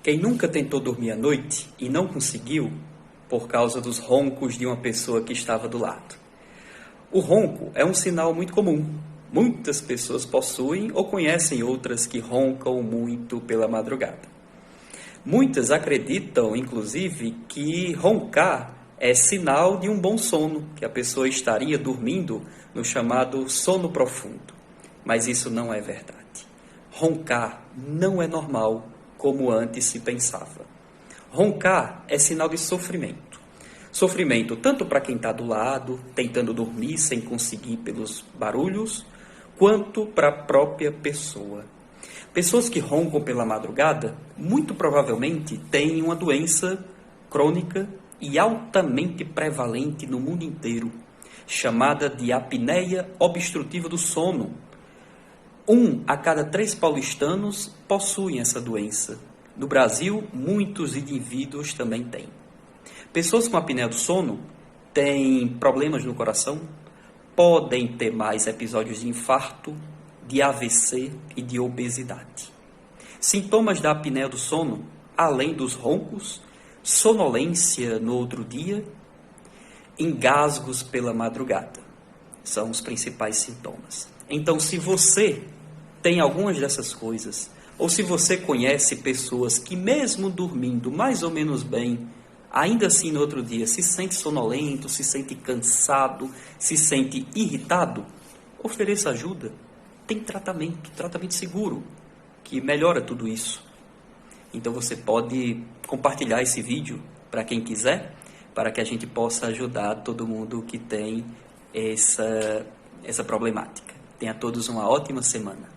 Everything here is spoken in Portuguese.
Quem nunca tentou dormir à noite e não conseguiu por causa dos roncos de uma pessoa que estava do lado? O ronco é um sinal muito comum. Muitas pessoas possuem ou conhecem outras que roncam muito pela madrugada. Muitas acreditam, inclusive, que roncar é sinal de um bom sono, que a pessoa estaria dormindo no chamado sono profundo. Mas isso não é verdade. Roncar não é normal, como antes se pensava. Roncar é sinal de sofrimento. Sofrimento tanto para quem está do lado, tentando dormir sem conseguir pelos barulhos, quanto para a própria pessoa. Pessoas que roncam pela madrugada, muito provavelmente têm uma doença crônica e altamente prevalente no mundo inteiro, chamada de apneia obstrutiva do sono. 1 a cada 3 paulistanos possuem essa doença. No Brasil, muitos indivíduos também têm. Pessoas com apneia do sono têm problemas no coração, podem ter mais episódios de infarto, de AVC e de obesidade. Sintomas da apneia do sono, além dos roncos, sonolência no outro dia, engasgos pela madrugada, são os principais sintomas. Então, se você tem algumas dessas coisas, ou se você conhece pessoas que mesmo dormindo mais ou menos bem, ainda assim no outro dia se sente sonolento, se sente cansado, se sente irritado, ofereça ajuda. Tem tratamento seguro, que melhora tudo isso. Então você pode compartilhar esse vídeo para quem quiser, para que a gente possa ajudar todo mundo que tem essa problemática. Tenha todos uma ótima semana.